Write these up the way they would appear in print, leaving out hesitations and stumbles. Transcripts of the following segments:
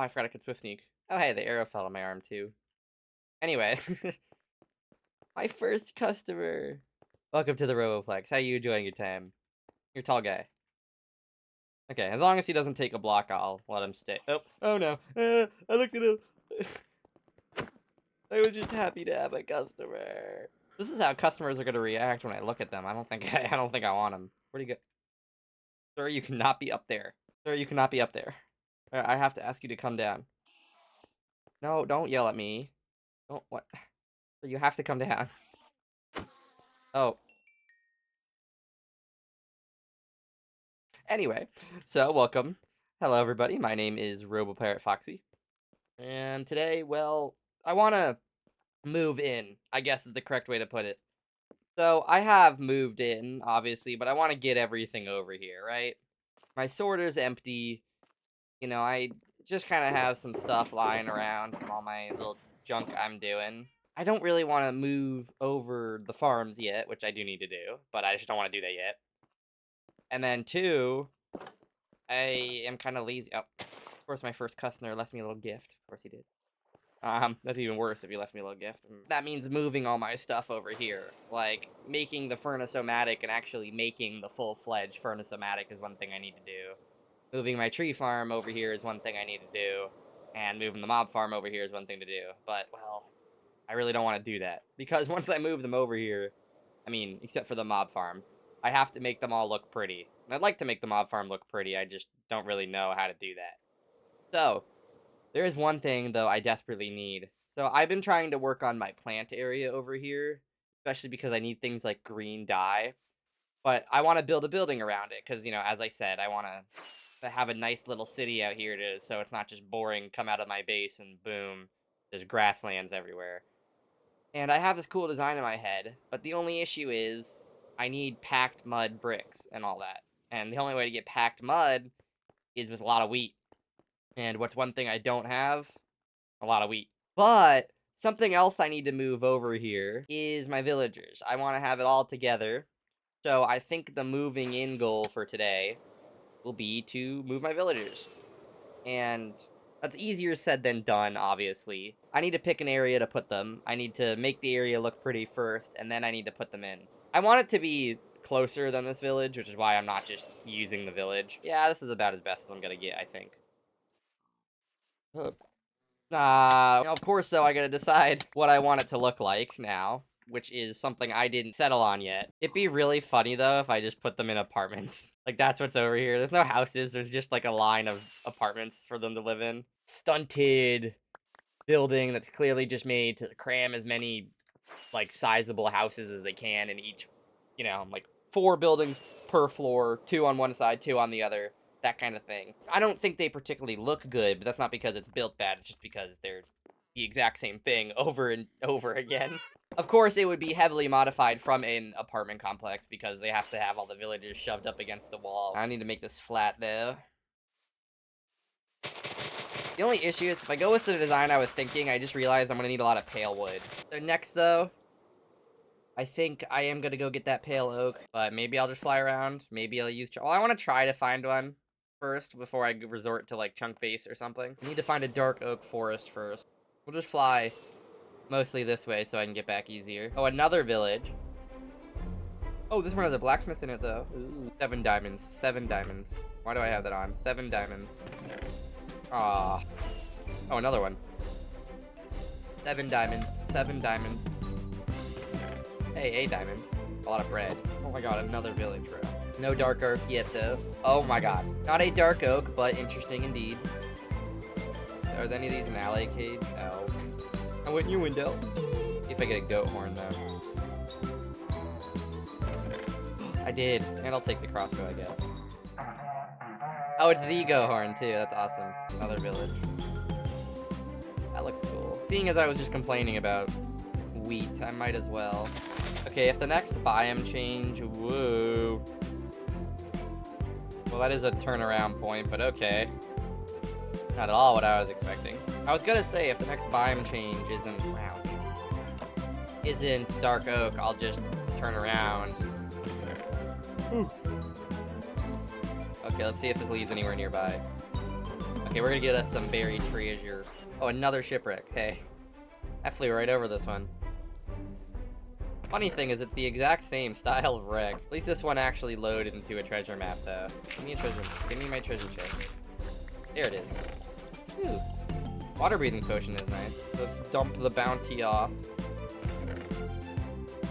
I forgot I could swift sneak. Oh, hey, the arrow fell on my arm, too. Anyway. My first customer. Welcome to the Roboplex. How you enjoying your time? You're a tall guy. Okay, as long as he doesn't take a block, I'll let him stay. Oh no. I looked at him. I was just happy to have a customer. This is how customers are gonna react when I look at them. I don't think I want them. Where'd he go? Sir, you cannot be up there. Sir, you cannot be up there. I have to ask you to come down. No, don't yell at me. Don't what? You have to come down. Oh. Anyway, so welcome. Hello, everybody. My name is RoboPirate Foxy. And today, well, I want to move in, I guess is the correct way to put it. So I have moved in, obviously, but I want to get everything over here, right? My sorter's empty. You know, I just kind of have some stuff lying around from all my little junk I'm doing. I don't really want to move over the farms yet, which I do need to do, but I just don't want to do that yet. And then two, I am kind of lazy. Oh, of course, my first customer left me a little gift. Of course he did. That's even worse if he left me a little gift. That means moving all my stuff over here. Like, making the furnace-o-matic and actually making the full-fledged furnace-o-matic is one thing I need to do. Moving my tree farm over here is one thing I need to do. And moving the mob farm over here is one thing to do. But, well, I really don't want to do that. Because once I move them over here, I mean, except for the mob farm, I have to make them all look pretty. And I'd like to make the mob farm look pretty, I just don't really know how to do that. So, there is one thing, though, I desperately need. So, I've been trying to work on my plant area over here, especially because I need things like green dye. But I want to build a building around it, because, you know, as I said, I want to have a nice little city out here so it's not just boring, come out of my base and boom, there's grasslands everywhere. And I have this cool design in my head, but the only issue is I need packed mud bricks and all that. And the only way to get packed mud is with a lot of wheat. And what's one thing I don't have? A lot of wheat. But something else I need to move over here is my villagers. I want to have it all together. So I think the moving in goal for today will be to move my villagers. And that's easier said than done, obviously. I need to pick an area to put them. I need to make the area look pretty first, and then I need to put them in. I want it to be closer than this village, which is why I'm not just using the village. Yeah, this is about as best as I'm gonna get, I think. Of course, though, I gotta decide what I want it to look like now, which is something I didn't settle on yet. It'd be really funny, though, if I just put them in apartments. Like, that's what's over here. There's no houses. There's just, like, a line of apartments for them to live in. Stunted building that's clearly just made to cram as many, like, sizable houses as they can in each, you know, like, 4 buildings per floor, 2 on one side, 2 on the other. That kind of thing. I don't think they particularly look good, but that's not because it's built bad. It's just because they're the exact same thing over and over again. Of course, it would be heavily modified from an apartment complex because they have to have all the villagers shoved up against the wall. I need to make this flat, though. The only issue is if I go with the design I was thinking, I just realized I'm going to need a lot of pale wood. So next, though, I think I am going to go get that pale oak, but maybe I'll just fly around. Maybe I'll use... Well, I want to try to find one first before I resort to, like, chunk base or something. I need to find a dark oak forest first. We'll just fly mostly this way so I can get back easier. Oh, another village. Oh, this one has a blacksmith in it, though. Ooh. 7 diamonds. 7 diamonds. Why do I have that on? 7 diamonds. Ah. Oh, another one. 7 diamonds. 7 diamonds. Hey, a diamond. A lot of bread. Oh my god, another village, bro. No dark oak yet, though. Oh my god. Not a dark oak, but interesting indeed. Are any of these an ally cage? No. I went in your window. See if I get a goat horn, though. I did. And I'll take the crossbow, I guess. Oh, it's the goat horn, too. That's awesome. Another village. That looks cool. Seeing as I was just complaining about wheat, I might as well. Okay, if the next biome change... Whoa. Well, that is a turnaround point, but okay. Not at all what I was expecting. I was gonna say, if the next biome change isn't dark oak, I'll just turn around. Ooh. Okay, let's see if this leads anywhere nearby. Okay, we're gonna get us some buried treasure. Oh, another shipwreck. Hey, I flew right over this one. Funny thing is, it's the exact same style of wreck. At least this one actually loaded into a treasure map, though. Give me a treasure. Give me my treasure chest. There it is. Ooh. Water breathing potion is nice. Let's dump the bounty off.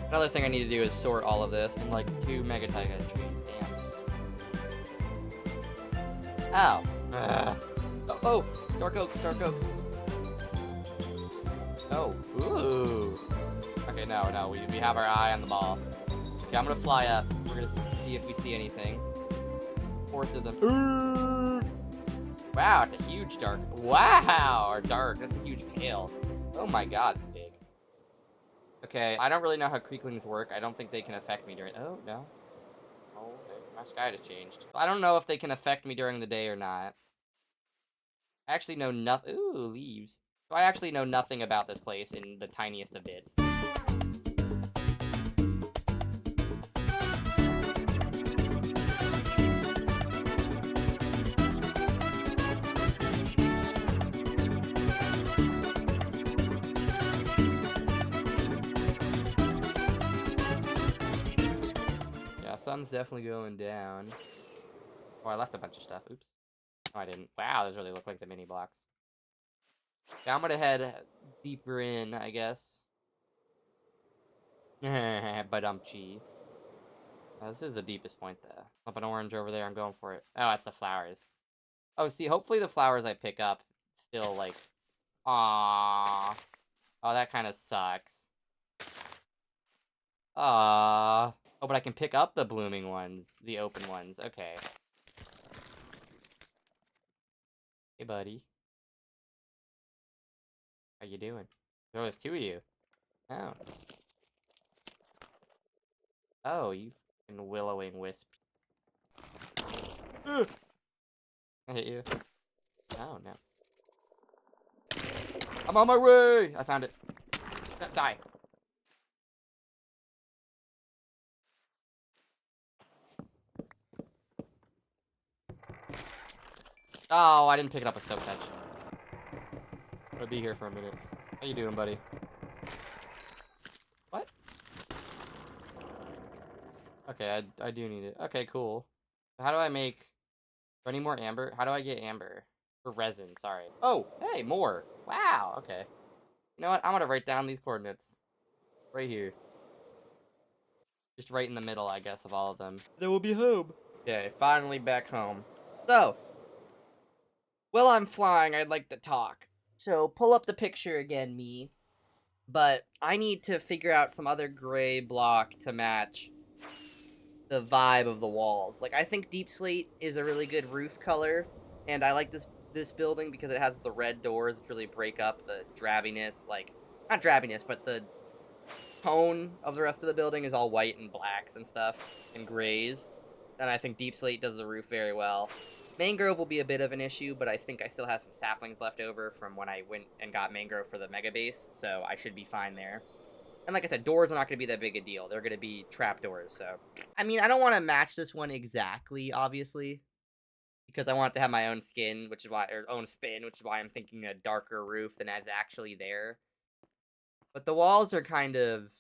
Another thing I need to do is sort all of this in like 2 mega taiga trees. Damn. Ow. Oh, dark oak, dark oak. Oh, ooh. Okay, no, we have our eye on the ball. Okay, I'm gonna fly up. We're gonna see if we see anything. 4 of them. Ooh. Wow, it's a huge dark. Wow, or dark. That's a huge pale. Oh my god, it's big. Okay, I don't really know how creeklings work. I don't think they can affect me during. Oh no. Oh, my sky just changed. I don't know if they can affect me during the day or not. I actually know nothing. Ooh, leaves. So I actually know nothing about this place in the tiniest of bits. Yeah, sun's definitely going down. Oh, I left a bunch of stuff. Oops. No, I didn't. Wow, those really look like the mini blocks. Yeah, I'm gonna head deeper in, I guess. But this is the deepest point, though. Up an orange over there. I'm going for it. Oh, that's the flowers. Oh, see, hopefully the flowers I pick up still, like... Aww. Oh, that kind of sucks. Aww. Oh, but I can pick up the blooming ones. The open ones. Okay. Hey, buddy. How you doing? Oh, there's 2 of you. Oh. Oh, you fucking willowing wisp. I hit you. Oh, no. I'm on my way! I found it. Die. Oh, I didn't pick it up a soap touch. I'm gonna be here for a minute. How you doing, buddy? What? Okay, I do need it. Okay, cool. How do I make... Do I need more amber? How do I get amber? Or resin, sorry. Oh, hey, more. Wow, okay. You know what? I'm gonna write down these coordinates. Right here. Just right in the middle, I guess, of all of them. There will be home. Okay, finally back home. So, while I'm flying, I'd like to talk. So, pull up the picture again, me. But I need to figure out some other gray block to match the vibe of the walls. Like, I think deep slate is a really good roof color, and I like this building because it has the red doors, which really break up the drabbiness, like, not drabbiness, but the tone of the rest of the building is all white and blacks and stuff, and grays, and I think deep slate does the roof very well. Mangrove will be a bit of an issue, but I think I still have some saplings left over from when I went and got mangrove for the mega base, so I should be fine there. And like I said, doors are not going to be that big a deal. They're going to be trap doors, so... I mean, I don't want to match this one exactly, obviously, because I want it to have my own skin, which is why... or own spin, which is why I'm thinking a darker roof than is actually there. But the walls are kind of...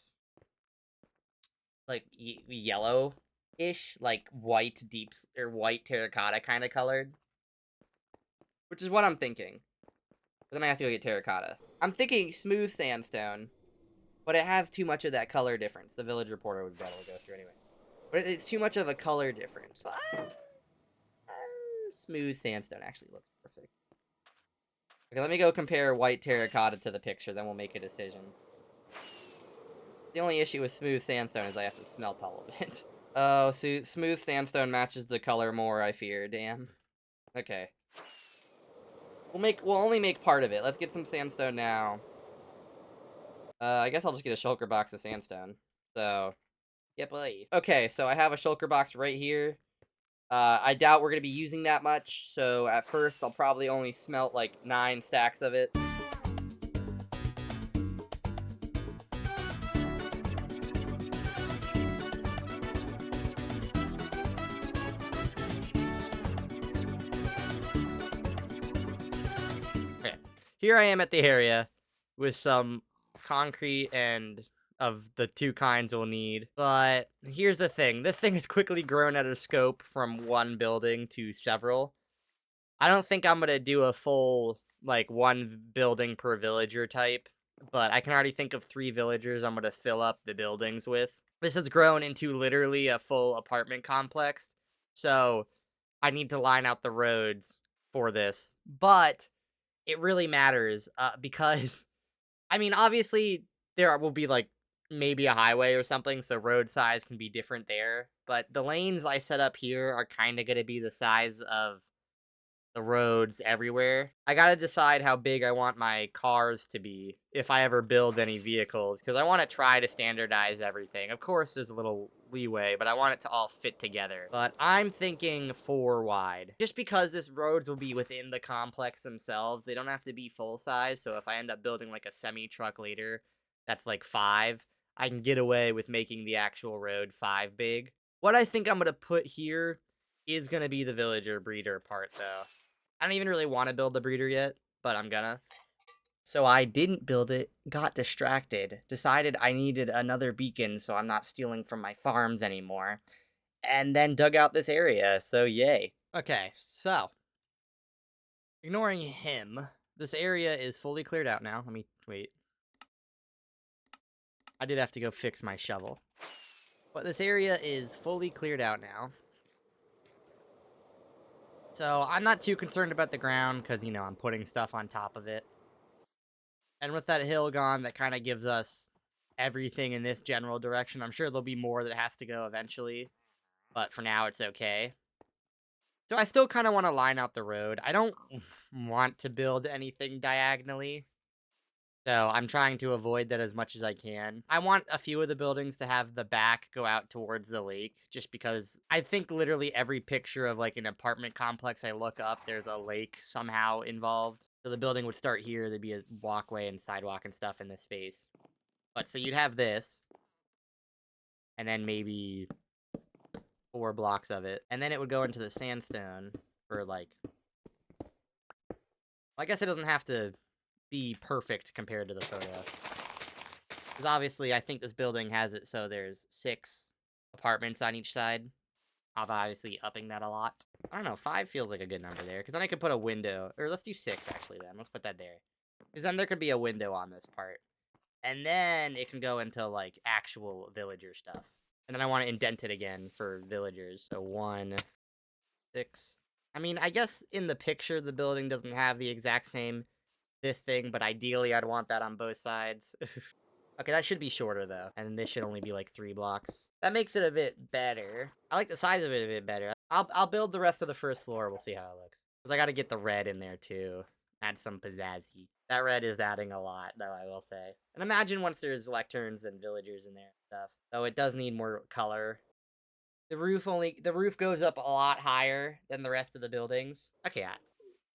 like, yellow-ish, like white or white terracotta kind of colored. Which is what I'm thinking. But then I have to go get terracotta. I'm thinking smooth sandstone, but it has too much of that color difference. The village reporter would be able to go through anyway. But it's too much of a color difference. Smooth sandstone actually looks perfect. Okay, let me go compare white terracotta to the picture, then we'll make a decision. The only issue with smooth sandstone is I have to smelt all of it. Oh, so smooth sandstone matches the color more, I fear. Damn. Okay. We'll only make part of it. Let's get some sandstone now. I guess I'll just get a shulker box of sandstone. So, yeah, boy. Okay, so I have a shulker box right here. I doubt we're going to be using that much, so at first I'll probably only smelt like 9 stacks of it. here I am at the area with some concrete and of the two kinds we'll need. But here's the thing. This thing has quickly grown out of scope from one building to several. I don't think I'm gonna do a full, like, one building per villager type, but I can already think of 3 villagers I'm gonna fill up the buildings with. This has grown into literally a full apartment complex, so I need to line out the roads for this. But it really matters, because I mean, obviously, will be, like, maybe a highway or something, so road size can be different there, but the lanes I set up here are kinda gonna be the size of the roads everywhere. I gotta decide how big I want my cars to be if I ever build any vehicles, because I want to try to standardize everything. Of course, there's a little leeway, but I want it to all fit together. But I'm thinking 4 wide. Just because this roads will be within the complex themselves, they don't have to be full size, so if I end up building like a semi-truck later that's like 5, I can get away with making the actual road 5 big. What I think I'm gonna put here is gonna be the villager breeder part, though. I don't even really want to build the breeder yet, but I'm gonna. So I didn't build it, got distracted, decided I needed another beacon so I'm not stealing from my farms anymore, and then dug out this area, so yay. Okay, so, ignoring him, this area is fully cleared out now. Let me, wait. I did have to go fix my shovel. But this area is fully cleared out now. So I'm not too concerned about the ground because, you know, I'm putting stuff on top of it. And with that hill gone, that kind of gives us everything in this general direction. I'm sure there'll be more that has to go eventually, but for now it's okay. So I still kind of want to line out the road. I don't want to build anything diagonally, so I'm trying to avoid that as much as I can. I want a few of the buildings to have the back go out towards the lake, just because I think literally every picture of like an apartment complex I look up, there's a lake somehow involved. So the building would start here, there'd be a walkway and sidewalk and stuff in this space. But so you'd have this, and then maybe 4 blocks of it, and then it would go into the sandstone for like, well, I guess it doesn't have to be perfect compared to the photo. Because obviously, I think this building has it so there's 6 apartments on each side. I'm obviously upping that a lot. I don't know, 5 feels like a good number there, because then I could put a window, or let's do 6 actually then. Let's put that there. Because then there could be a window on this part. And then it can go into, like, actual villager stuff. And then I want to indent it again for villagers. So 1, 6. I mean, I guess in the picture, the building doesn't have the exact same this thing, but ideally I'd want that on both sides. Okay, that should be shorter, though. And this should only be, like, 3 blocks. That makes it a bit better. I like the size of it a bit better. I'll build the rest of the first floor. We'll see how it looks. Because I got to get the red in there, too. Add some pizzazzy. That red is adding a lot, though, I will say. And imagine once there's lecterns and villagers in there and stuff. Though it does need more color. The roof goes up a lot higher than the rest of the buildings. Okay,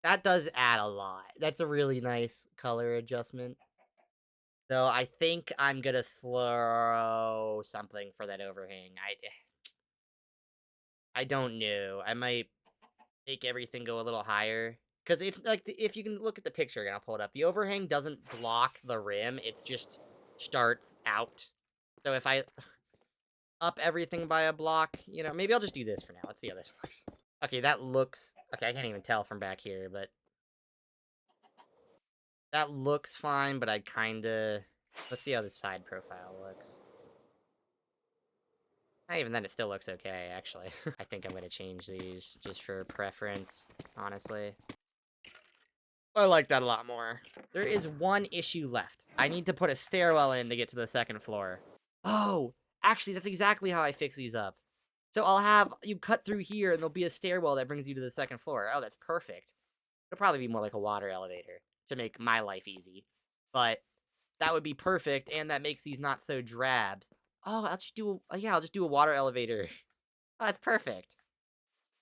that does add a lot. That's a really nice color adjustment. So I think I'm gonna throw something for that overhang. I don't know. I might make everything go a little higher. Because it's like, if you can look at the picture again, I'll pull it up. The overhang doesn't block the rim, it just starts out. So if I up everything by a block, you know, maybe I'll just do this for now. Let's see how this looks. Okay, that looks... Okay, I can't even tell from back here, but... That looks fine, but I kinda... Let's see how the side profile looks. Even then, it still looks okay, actually. I think I'm gonna change these just for preference, honestly. I like that a lot more. There is one issue left. I need to put a stairwell in to get to the second floor. Oh, actually, that's exactly how I fix these up. So I'll have you cut through here, and there'll be a stairwell that brings you to the second floor. Oh, that's perfect. It'll probably be more like a water elevator to make my life easy. But that would be perfect, and that makes these not so drabs. Oh, I'll just do a water elevator. Oh, that's perfect.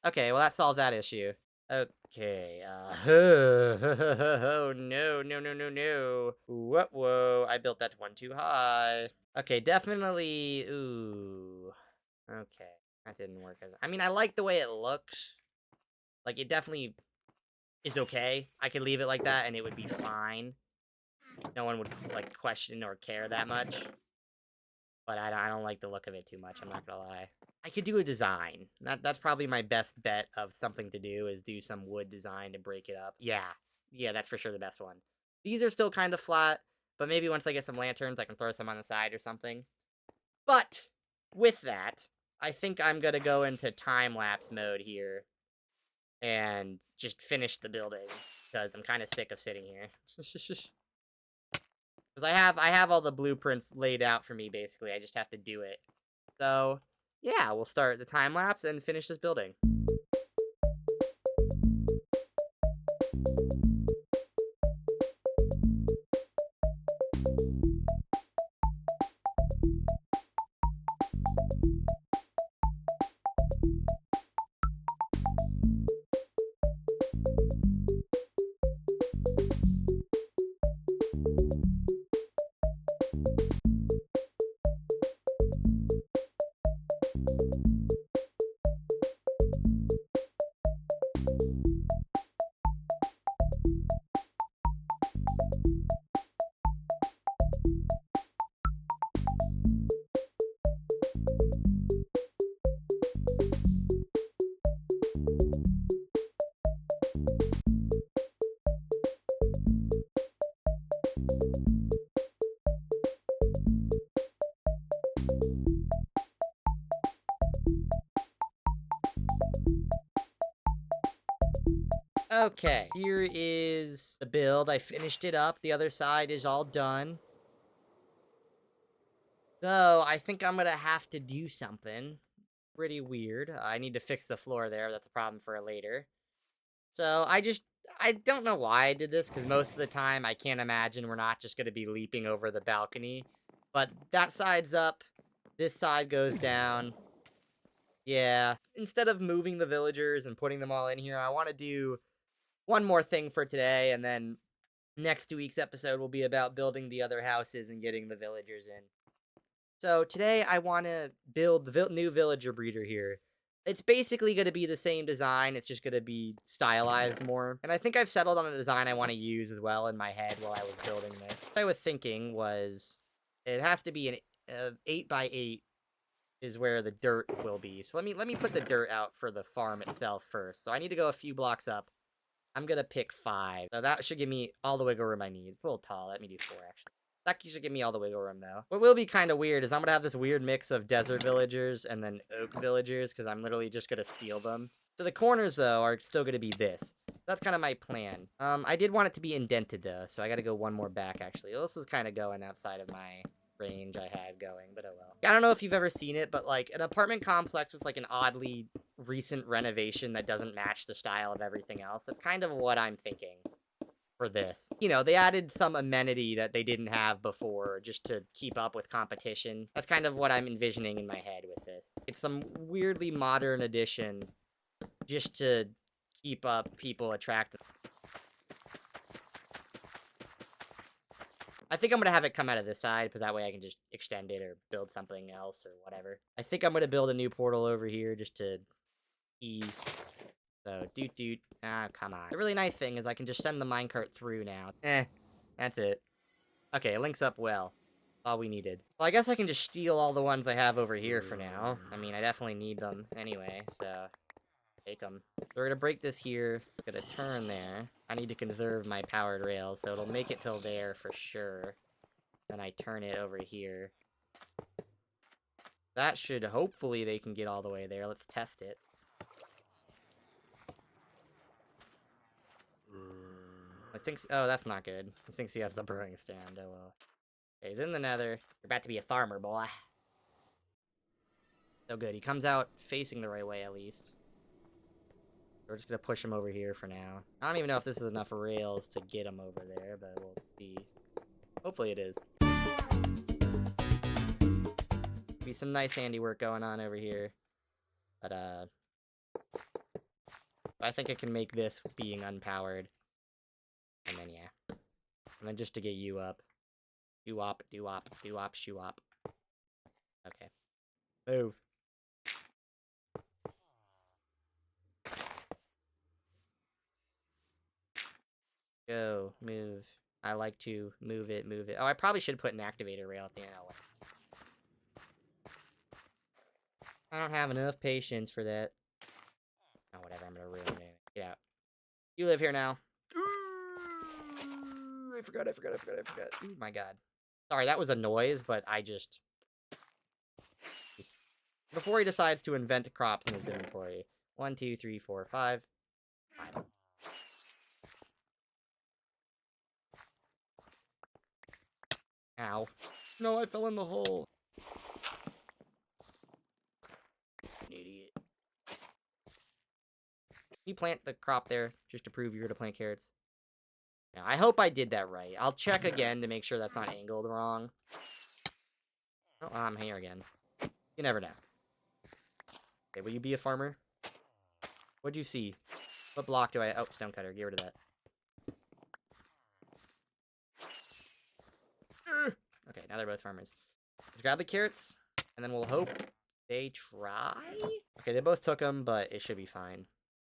Okay, well, that solves that issue. Okay, oh, no, no, no, no, no. Whoa, I built that one too high. Okay, definitely, ooh. Okay, that didn't work. I mean, I like the way it looks. Like, it definitely is okay. I could leave it like that and it would be fine. No one would, like, question or care that much. But I don't like the look of it too much, I'm not gonna lie. I could do a design. That's probably my best bet of something to do, is do some wood design to break it up. Yeah. Yeah, that's for sure the best one. These are still kind of flat, but maybe once I get some lanterns, I can throw some on the side or something. But, with that, I think I'm gonna go into time-lapse mode here and just finish the building, because I'm kind of sick of sitting here. Because I have all the blueprints laid out for me, basically. I just have to do it. So, yeah, we'll start the time lapse and finish this building. Okay, here is the build. I finished it up. The other side is all done. Though, I think I'm gonna have to do something pretty weird. I need to fix the floor there. That's a problem for later. So, I don't know why I did this, because most of the time I can't imagine we're not just gonna be leaping over the balcony. But that side's up. This side goes down. Yeah. Instead of moving the villagers and putting them all in here, I want to do one more thing for today, and then next week's episode will be about building the other houses and getting the villagers in. So today I want to build the new villager breeder here. It's basically going to be the same design, it's just going to be stylized more. And I think I've settled on a design I want to use as well in my head while I was building this. What I was thinking was, it has to be an 8x8 is where the dirt will be. So let me put the dirt out for the farm itself first. So I need to go a few blocks up. I'm gonna pick 5. So that should give me all the wiggle room I need. It's a little tall. Let me do 4, actually. That should give me all the wiggle room, though. What will be kind of weird is I'm gonna have this weird mix of desert villagers and then oak villagers, because I'm literally just gonna steal them. So the corners, though, are still gonna be this. That's kind of my plan. I did want it to be indented, though, so I gotta go one more back, actually. This is kind of going outside of my range I had going, but oh well. I don't know if you've ever seen it, but like an apartment complex with like an oddly recent renovation that doesn't match the style of everything else. That's kind of what I'm thinking for this. You know, they added some amenity that they didn't have before just to keep up with competition. That's kind of what I'm envisioning in my head with this. It's some weirdly modern addition just to keep up people attracted. I think I'm going to have it come out of this side, because that way I can just extend it or build something else or whatever. I think I'm going to build a new portal over here just to ease. So, doot. Ah, come on. The really nice thing is I can just send the minecart through now. That's it. Okay, it links up well. All we needed. Well, I guess I can just steal all the ones I have over here for now. I mean, I definitely need them anyway, so take them. So we're gonna break this here. Gonna turn there. I need to conserve my powered rails, so it'll make it till there for sure. Then I turn it over here. That should, hopefully they can get all the way there. Let's test it. I think, oh, that's not good. He thinks he has the brewing stand, oh well. Okay, he's in the nether. You're about to be a farmer, boy. So good, he comes out facing the right way at least. We're just gonna push him over here for now. I don't even know if this is enough rails to get him over there, but we'll see. Hopefully it is. Be some nice handiwork going on over here. But, I think I can make this being unpowered. And then, yeah. And then just to get you up. Do-op, do-op, do-op, shoo-op. Okay. Move. Go, move. I like to move it, move it. Oh, I probably should put an activator rail at the end. I don't have enough patience for that. Oh, whatever, I'm gonna ruin it. Get out. You live here now. Ooh, I forgot. Ooh, my god. Sorry, that was a noise, but I just... Before he decides to invent crops in his inventory. 1, 2, 3, 4, 5. 5. Ow. No, I fell in the hole. An idiot. You plant the crop there just to prove you're gonna plant carrots. Yeah, I hope I did that right. I'll check again to make sure that's not angled wrong. Oh, I'm here again. You never know. Okay, will you be a farmer? What'd you see? What block do I... Oh, stonecutter. Get rid of that. Okay, now they're both farmers. Let's grab the carrots, and then we'll hope they try? Okay, they both took them, but it should be fine.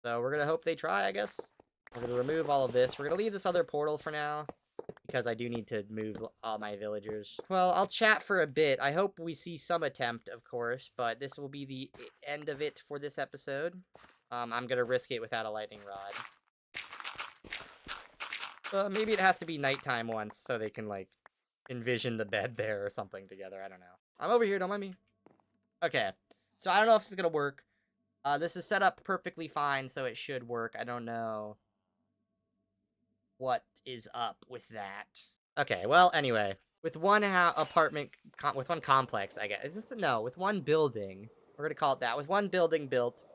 So we're gonna hope they try, I guess. We're gonna remove all of this. We're gonna leave this other portal for now, because I do need to move all my villagers. Well, I'll chat for a bit. I hope we see some attempt, of course, but this will be the end of it for this episode. I'm gonna risk it without a lightning rod. Maybe it has to be nighttime once, so they can, like, envision the bed there or something together. I don't know. I'm over here, don't mind me. Okay, so I don't know if this is gonna work. This is set up perfectly fine, so it should work. I don't know what is up with that. Okay, well, anyway, with one with one complex, I guess. With one building. We're gonna call it that. With one building built,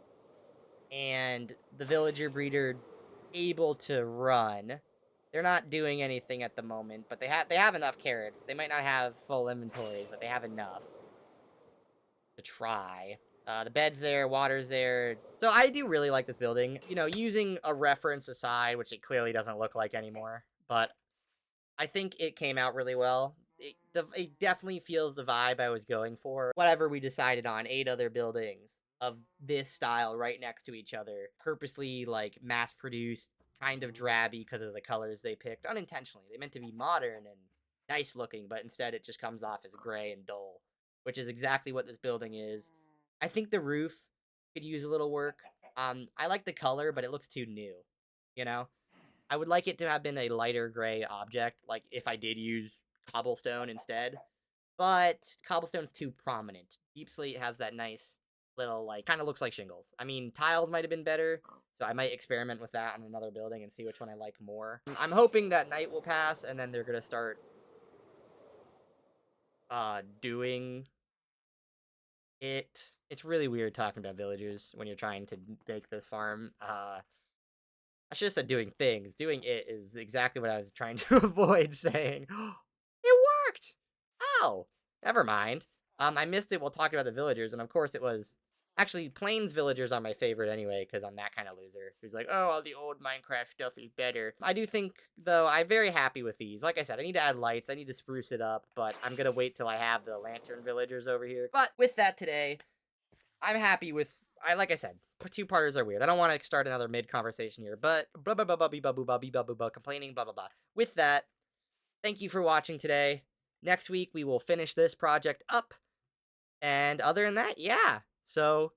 and the villager breeder able to run. They're not doing anything at the moment, but they have enough carrots. They might not have full inventories, but they have enough to try. The bed's there, water's there. So I do really like this building. You know, using a reference aside, which it clearly doesn't look like anymore, but I think it came out really well. It definitely feels the vibe I was going for. Whatever we decided on, 8 other buildings of this style right next to each other. Purposely, like, mass-produced, kind of drabby because of the colors they picked. Unintentionally. They meant to be modern and nice looking, but instead it just comes off as gray and dull, which is exactly what this building is. I think the roof could use a little work. I like the color, but it looks too new, you know? I would like it to have been a lighter gray object, like if I did use cobblestone instead. But cobblestone's too prominent. Deep slate has that nice little, like, kind of looks like shingles. I mean, tiles might have been better, so I might experiment with that on another building and see which one I like more. I'm hoping that night will pass, and then they're gonna start doing it. It's really weird talking about villagers when you're trying to make this farm. I should have said doing things. Doing it is exactly what I was trying to avoid saying. It worked! Oh, never mind. I missed it while talking about the villagers, and of course it was... Actually, Plains villagers are my favorite anyway, because I'm that kind of loser. Who's like, oh, all the old Minecraft stuff is better. I do think, though, I'm very happy with these. Like I said, I need to add lights, I need to spruce it up, but I'm gonna wait till I have the lantern villagers over here. But with that today, I'm happy with... like I said, two-parters are weird. I don't want to start another mid-conversation here, but blah blah blah blah blah blah blah blah blah blah complaining blah blah blah. With that, thank you for watching today. Next week we will finish this project up, and other than that, yeah. So